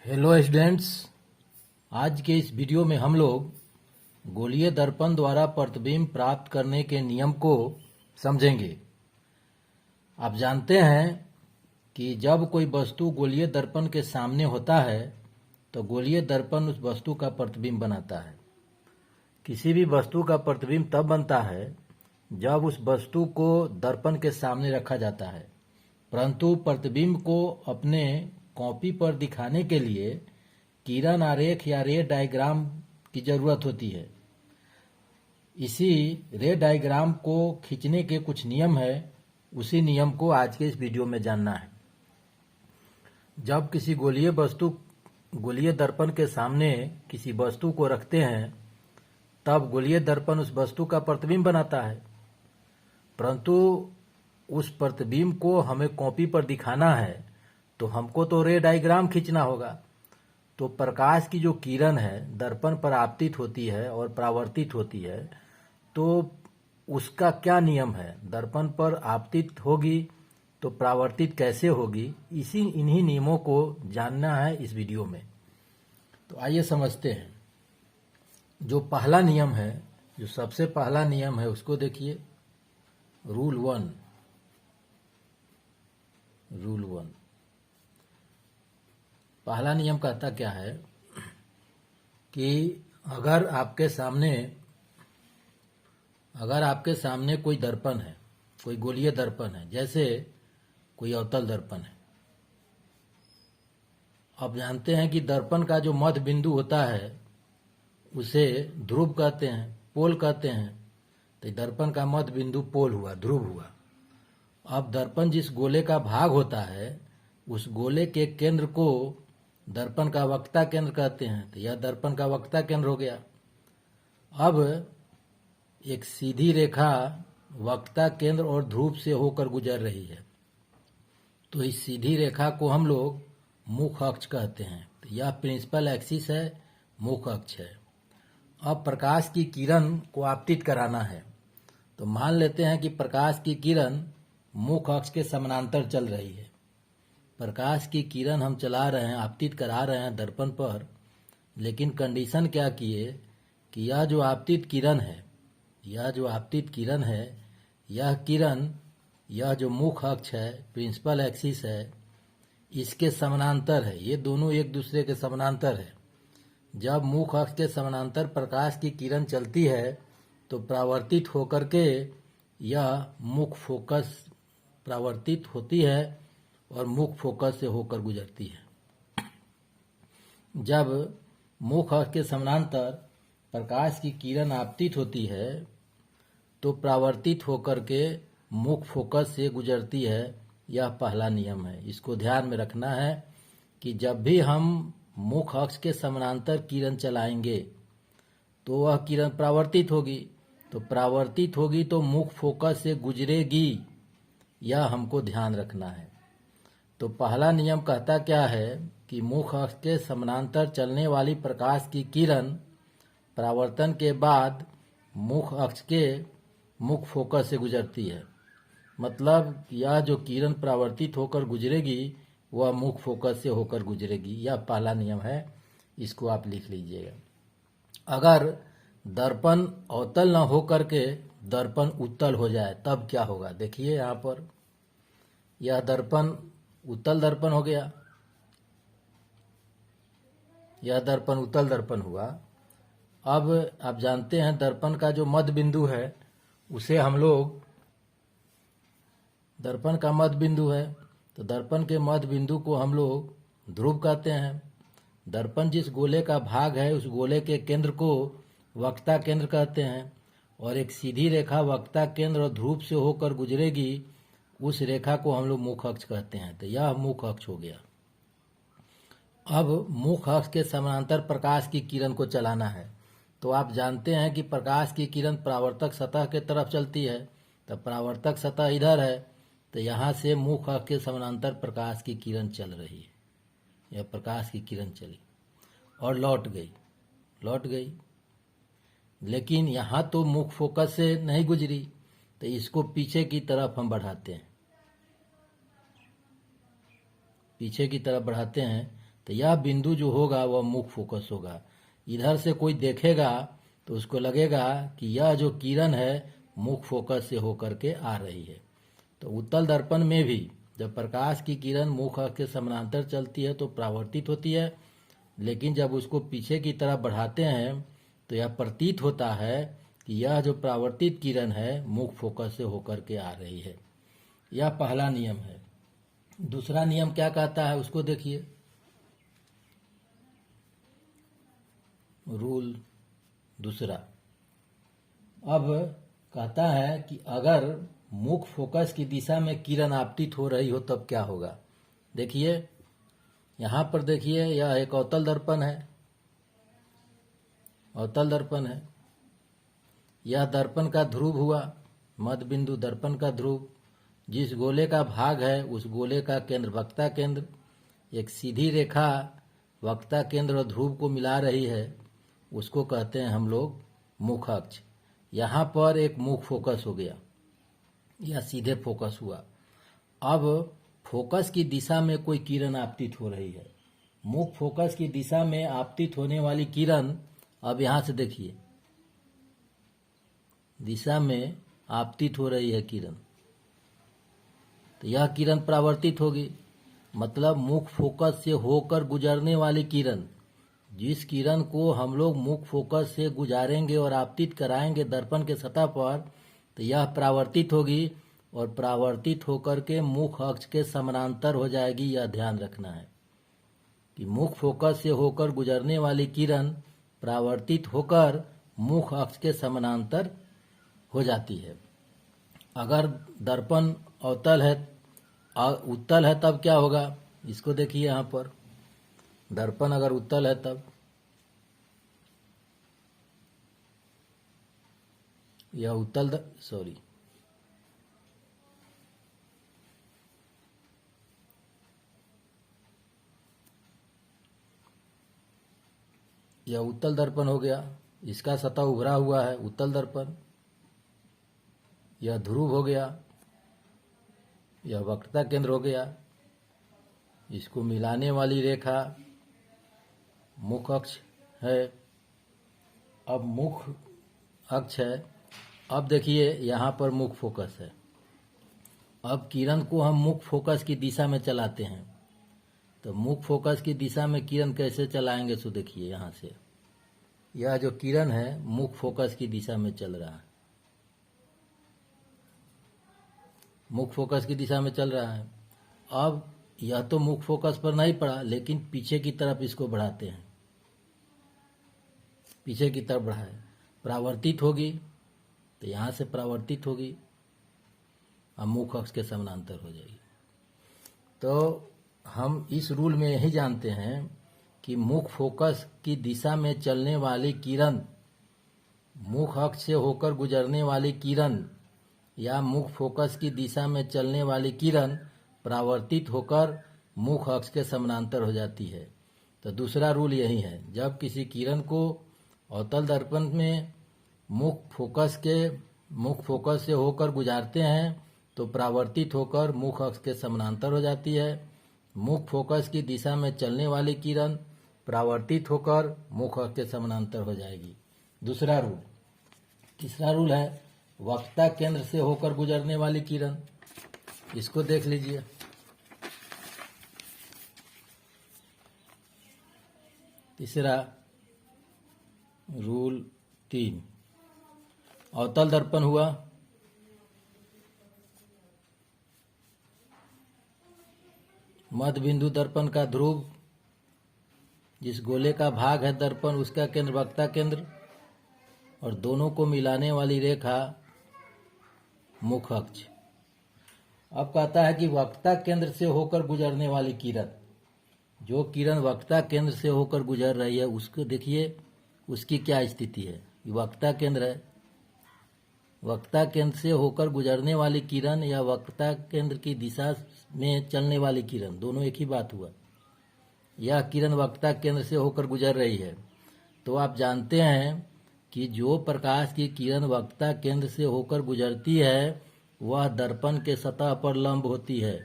Hello students, आज के इस वीडियो में हम लोग गोलीय दर्पण द्वारा प्रतिबिंब प्राप्त करने के नियम को समझेंगे। आप जानते हैं कि जब कोई वस्तु गोलीय दर्पण के सामने होता है तो गोलीय दर्पण उस वस्तु का प्रतिबिंब बनाता है। किसी भी वस्तु का प्रतिबिंब तब बनता है जब उस वस्तु को दर्पण के सामने रखा जाता है, परंतु प्रतिबिंब को अपने कॉपी पर दिखाने के लिए किरण आरेख या रे डायग्राम की जरूरत होती है। इसी रे डायग्राम को खींचने के कुछ नियम है, उसी नियम को आज के इस वीडियो में जानना है। जब किसी गोलीय दर्पण के सामने किसी वस्तु को रखते हैं तब गोलीय दर्पण उस वस्तु का प्रतिबिंब बनाता है, परंतु उस प्रतिबिंब को हमें कॉपी पर दिखाना है तो हमको तो रे डायग्राम खींचना होगा। तो प्रकाश की जो किरण है दर्पण पर आपतित होती है और परावर्तित होती है, तो उसका क्या नियम है, दर्पण पर आपतित होगी तो परावर्तित कैसे होगी, इन्हीं नियमों को जानना है इस वीडियो में। तो आइए समझते हैं। जो पहला नियम है, जो सबसे पहला नियम है उसको देखिए। रूल वन पहला नियम कहता क्या है कि अगर आपके सामने कोई दर्पण है, कोई गोलीय दर्पण है, जैसे कोई अवतल दर्पण है। आप जानते हैं कि दर्पण का जो मध्य बिंदु होता है उसे ध्रुव कहते हैं, पोल कहते हैं। तो दर्पण का मध्य बिंदु पोल हुआ, ध्रुव हुआ। अब दर्पण जिस गोले का भाग होता है उस गोले के केंद्र को दर्पण का वक्रता केंद्र कहते हैं। तो यह दर्पण का वक्रता केंद्र हो गया। अब एक सीधी रेखा वक्रता केंद्र और ध्रुव से होकर गुजर रही है, तो इस सीधी रेखा को हम लोग मुख अक्ष कहते हैं। तो यह प्रिंसिपल एक्सिस है, मुख अक्ष है। अब प्रकाश की किरण को आपतित कराना है, तो मान लेते हैं कि प्रकाश की किरण मुख अक्ष के समानांतर चल रही है। प्रकाश की किरण हम चला रहे हैं, आपतित करा रहे हैं दर्पण पर, लेकिन कंडीशन क्या किए कि यह जो आपतित किरण है, यह किरण, यह जो मुख अक्ष है, प्रिंसिपल एक्सिस है, इसके समानांतर है। ये दोनों एक दूसरे के समानांतर है। जब मुख अक्ष के समानांतर प्रकाश की किरण चलती है तो परावर्तित होकर के यह मुख फोकस परावर्तित होती है और मुख फोकस से होकर गुजरती है। जब मुख अक्ष के समानांतर प्रकाश की किरण आपतित होती है तो परावर्तित होकर के मुख फोकस से गुजरती है। यह पहला नियम है, इसको ध्यान में रखना है कि जब भी हम मुख अक्ष के समानांतर किरण चलाएंगे तो वह किरण परावर्तित होगी, तो परावर्तित होगी तो मुख फोकस से गुजरेगी, यह हमको ध्यान रखना है। तो पहला नियम कहता क्या है कि मुख अक्ष के समानांतर चलने वाली प्रकाश की किरण परावर्तन के बाद मुख अक्ष के मुख फोकस से गुजरती है। मतलब यह जो किरण परावर्तित होकर गुजरेगी वह मुख फोकस से होकर गुजरेगी। यह पहला नियम है, इसको आप लिख लीजिएगा। अगर दर्पण अवतल न होकर के दर्पण उत्तल हो जाए तब क्या होगा, देखिए यहाँ पर यह दर्पण उत्तल दर्पण हो गया, यह दर्पण उत्तल दर्पण हुआ। अब आप जानते हैं दर्पण का जो मध्य बिंदु है उसे हम लोग, दर्पण का मध्य बिंदु है तो दर्पण के मध्य बिंदु को हम लोग ध्रुव कहते हैं। दर्पण जिस गोले का भाग है उस गोले के केंद्र को वक्रता केंद्र कहते हैं, और एक सीधी रेखा वक्रता केंद्र और ध्रुव से होकर गुजरेगी, उस रेखा को हम लोग मुख अक्ष कहते हैं। तो यह मुख अक्ष हो गया। अब मुख अक्ष के समानांतर प्रकाश की किरण को चलाना है, तो आप जानते हैं कि प्रकाश की किरण परावर्तक सतह के तरफ चलती है। तो परावर्तक सतह इधर है, तो यहाँ से मुख अक्ष के समानांतर प्रकाश की किरण चल रही है। यह प्रकाश की किरण चली और लौट गई, लेकिन यहाँ तो मुख फोकस से नहीं गुजरी, तो इसको पीछे की तरफ हम बढ़ाते हैं, तो यह बिंदु जो होगा वह मुख्य फोकस होगा। इधर से कोई देखेगा तो उसको लगेगा कि यह जो किरण है मुख्य फोकस से होकर के आ रही है। तो उत्तल दर्पण में भी जब प्रकाश की किरण मुख्य अक्ष के समानांतर चलती है तो परावर्तित होती है, लेकिन जब उसको पीछे की तरफ बढ़ाते हैं तो यह प्रतीत होता है कि यह जो परावर्तित किरण है मुख्य फोकस से होकर के आ रही है। यह पहला नियम है। दूसरा नियम क्या कहता है उसको देखिए। रूल दूसरा अब कहता है कि अगर मुख्य फोकस की दिशा में किरण आपतित हो रही हो तब क्या होगा। देखिए यहाँ पर देखिए, यह एक अवतल दर्पण है, अवतल दर्पण है। यह दर्पण का ध्रुव हुआ, मध्य बिंदु दर्पण का ध्रुव। जिस गोले का भाग है उस गोले का केंद्र वक्ता केंद्र, एक सीधी रेखा वक्ता केंद्र और ध्रुव को मिला रही है, उसको कहते हैं हम लोग मुख्य अक्ष। यहाँ पर एक मुख्य फोकस हो गया, यह सीधे फोकस हुआ। अब फोकस की दिशा में कोई किरण आपतित हो रही है। मुख्य फोकस की दिशा में आपतित होने वाली किरण, अब यहाँ से देखिए, दिशा में आपतित हो रही है किरण, तो यह किरण परावर्तित होगी। मतलब मुख्य फोकस से होकर गुजरने वाली किरण, जिस किरण को हम लोग मुख्य फोकस से गुजारेंगे और आपतित कराएंगे दर्पण के सतह पर, तो यह परावर्तित होगी और परावर्तित होकर के मुख्य अक्ष के समानांतर हो जाएगी। यह ध्यान रखना है कि मुख्य फोकस से होकर गुजरने वाली किरण परावर्तित होकर मुख्य अक्ष के समानांतर हो जाती है। अगर दर्पण अवतल है, उत्तल है तब क्या होगा, इसको देखिए। यहाँ पर दर्पण अगर उत्तल है तब यह उत्तल यह उत्तल दर्पण हो गया, इसका सतह उभरा हुआ है, उत्तल दर्पण। यह ध्रुव हो गया, यह वक्रता केंद्र हो गया। इसको मिलाने वाली रेखा मुख्य अक्ष है। अब मुख्य अक्ष है, अब देखिए यहाँ पर मुख्य फोकस है। अब किरण को हम मुख्य फोकस की दिशा में चलाते हैं, तो मुख्य फोकस की दिशा में किरण कैसे चलाएंगे, सो देखिए यहाँ से। यह जो किरण है मुख्य फोकस की दिशा में चल रहा है, मुख्य फोकस की दिशा में चल रहा है। अब यह तो मुख्य फोकस पर नहीं पड़ा, लेकिन पीछे की तरफ इसको बढ़ाते हैं, पीछे की तरफ बढ़ाए, परावर्तित होगी, तो यहाँ से परावर्तित होगी और मुख्य अक्ष के समानांतर हो जाएगी। तो हम इस रूल में यही जानते हैं कि मुख्य फोकस की दिशा में चलने वाली किरण, मुख्य अक्ष से होकर गुजरने वाली किरण या मुख्य फोकस की दिशा में चलने वाली किरण परावर्तित होकर मुख्य अक्ष के समानांतर हो जाती है। तो दूसरा रूल यही है, जब किसी किरण को अवतल दर्पण में मुख्य फोकस से होकर गुजारते हैं तो परावर्तित होकर मुख्य अक्ष के समानांतर हो जाती है। मुख्य फोकस की दिशा में चलने वाली किरण परावर्तित होकर मुख्य अक्ष के समानांतर हो जाएगी। दूसरा रूल। तीसरा रूल है वक्रता केंद्र से होकर गुजरने वाली किरण, इसको देख लीजिए। तीसरा रूल 3, अवतल दर्पण हुआ, मध्य बिंदु दर्पण का ध्रुव, जिस गोले का भाग है दर्पण उसका केंद्र वक्रता केंद्र, और दोनों को मिलाने वाली रेखा मुख्य अक्ष। अब कहता है कि वक्रता केंद्र से होकर गुजरने वाली किरण, जो किरण वक्रता केंद्र से होकर गुजर रही है उसको देखिए, उसकी क्या स्थिति है। वक्रता केंद्र है, वक्रता केंद्र से होकर गुजरने वाली किरण या वक्रता केंद्र की दिशा में चलने वाली किरण, दोनों एक ही बात हुआ। यह किरण वक्रता केंद्र से होकर गुजर रही है, तो आप जानते हैं कि जो प्रकाश की किरण वक्रता केंद्र से होकर गुजरती है वह दर्पण के सतह पर लंब होती है।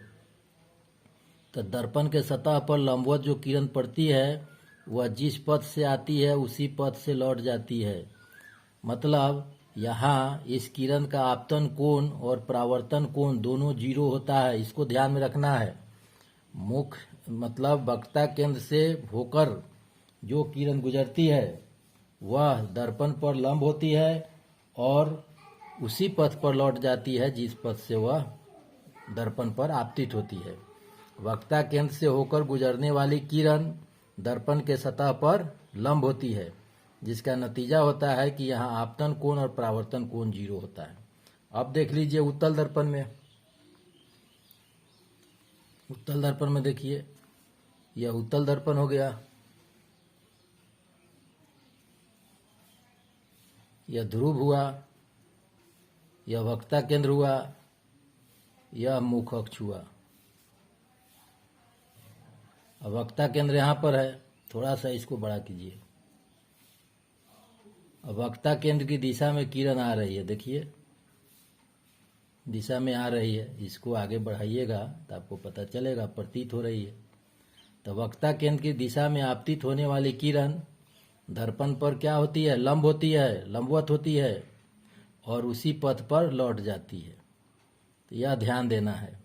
तो दर्पण के सतह पर लंबवत जो किरण पड़ती है वह जिस पथ से आती है उसी पथ से लौट जाती है। मतलब यहाँ इस किरण का आपतन कोण और परावर्तन कोण दोनों 0 होता है, इसको ध्यान में रखना है। मुख्य मतलब वक्रता केंद्र से होकर जो किरण गुजरती है वह दर्पण पर लंब होती है और उसी पथ पर लौट जाती है जिस पथ से वह दर्पण पर आपतित होती है। वक्रता केंद्र से होकर गुजरने वाली किरण दर्पण के सतह पर लंब होती है, जिसका नतीजा होता है कि यहाँ आपतन कोण और परावर्तन कोण 0 होता है। अब देख लीजिए उत्तल दर्पण में। उत्तल दर्पण में देखिए, यह उत्तल दर्पण हो गया, यह ध्रुव हुआ, यह वक्रता केंद्र हुआ, यह मुख अक्ष हुआ। अब वक्रता केंद्र यहाँ पर है, थोड़ा सा इसको बड़ा कीजिए। अब वक्रता केंद्र की दिशा में किरण आ रही है, देखिए दिशा में आ रही है, इसको आगे बढ़ाइएगा तो आपको पता चलेगा, प्रतीत हो रही है। तो वक्रता केंद्र की दिशा में आपतित होने वाली किरण दर्पण पर क्या होती है, लंब होती है, लंबवत होती है और उसी पथ पर लौट जाती है। तो यह ध्यान देना है।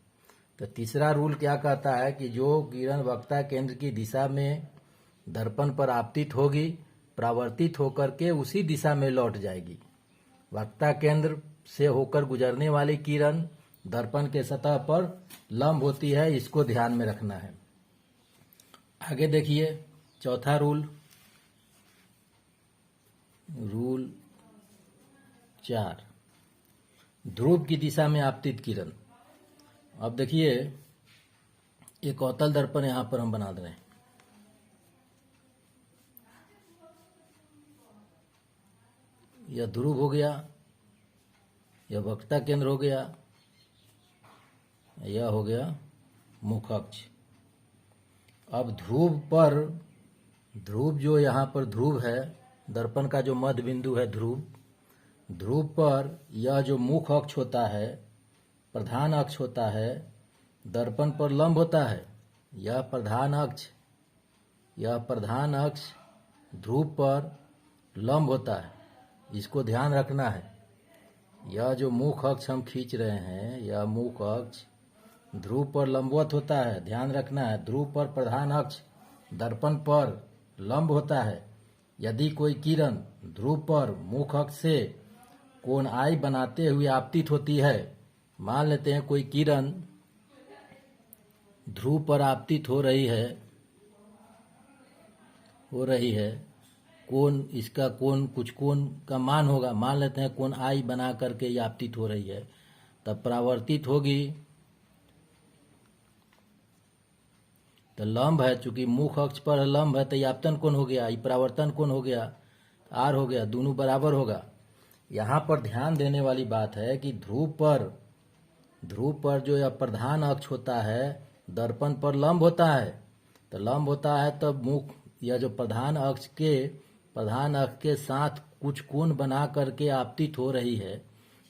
तो तीसरा रूल क्या कहता है कि जो किरण वक्रता केंद्र की दिशा में दर्पण पर आपतित होगी, परावर्तित होकर के उसी दिशा में लौट जाएगी। वक्रता केंद्र से होकर गुजरने वाली किरण दर्पण के सतह पर लंब होती है, इसको ध्यान में रखना है। आगे देखिए चौथा रूल, रूल 4, ध्रुव की दिशा में आपतित किरण। अब देखिए एक अवतल दर्पण यहां पर हम बना दे रहे हैं। यह ध्रुव हो गया, यह वक्रता केंद्र हो गया, यह हो गया मुख अक्ष। अब ध्रुव पर, ध्रुव जो यहाँ पर ध्रुव है, दर्पण का जो मध्य बिंदु है ध्रुव, ध्रुव पर यह जो मुख अक्ष होता है, प्रधान अक्ष होता है, दर्पण पर लंब होता है। यह प्रधान अक्ष, यह प्रधान अक्ष ध्रुव पर लंब होता है, इसको ध्यान रखना है। यह जो मुख अक्ष हम खींच रहे हैं, यह मुख अक्ष ध्रुव पर लंबवत होता है, ध्यान रखना है। ध्रुव पर प्रधान अक्ष दर्पण पर लंब होता है। यदि कोई किरण ध्रुव पर मुख अक्ष से कोण आई बनाते हुए आपतित होती है, मान लेते हैं कोई किरण ध्रुव पर आपतित हो रही है, कोण, इसका कोण कुछ कोण का मान होगा, मान लेते हैं कोण आई बना करके ये आपतित हो रही है, तब परावर्तित होगी तो लंब है, चूंकि मुख अक्ष पर लंब है तो ये आपतन कोण हो गया, ये परावर्तन कोण हो गया, आर हो गया, दोनों बराबर होगा। यहाँ पर ध्यान देने वाली बात है कि ध्रुव पर जो यह प्रधान अक्ष होता है दर्पण पर लंब होता है, तो लंब होता है तब मुख, यह जो प्रधान अक्ष के साथ कुछ कोण बना करके आपतित हो रही है,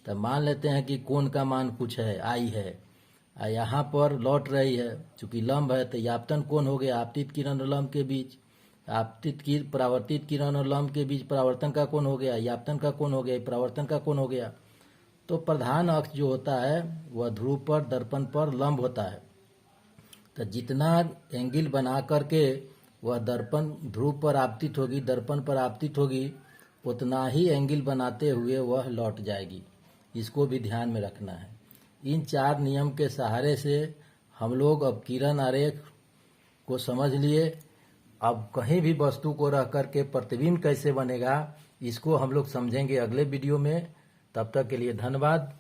तो मान लेते हैं कि कोण का मान कुछ है, आई है, यहाँ पर लौट रही है, चूंकि लंब है तो आपतन कोण हो गया। आपतित किरण और लंब के बीच, परावर्तित किरण और लंब के बीच परावर्तन का कोण हो गया, आपतन का कोण हो गया, परावर्तन का कोण हो गया। तो प्रधान अक्ष जो होता है वह ध्रुव पर दर्पण पर लंब होता है, तो जितना एंगल बना करके वह दर्पण ध्रुव पर आपतित होगी, दर्पण पर आपतित होगी, उतना ही एंगल बनाते हुए वह लौट जाएगी, इसको भी ध्यान में रखना है। इन 4 नियम के सहारे से हम लोग अब किरण आरेख को समझ लिए। अब कहीं भी वस्तु को रख करके प्रतिबिंब कैसे बनेगा, इसको हम लोग समझेंगे अगले वीडियो में। तब तक के लिए धन्यवाद।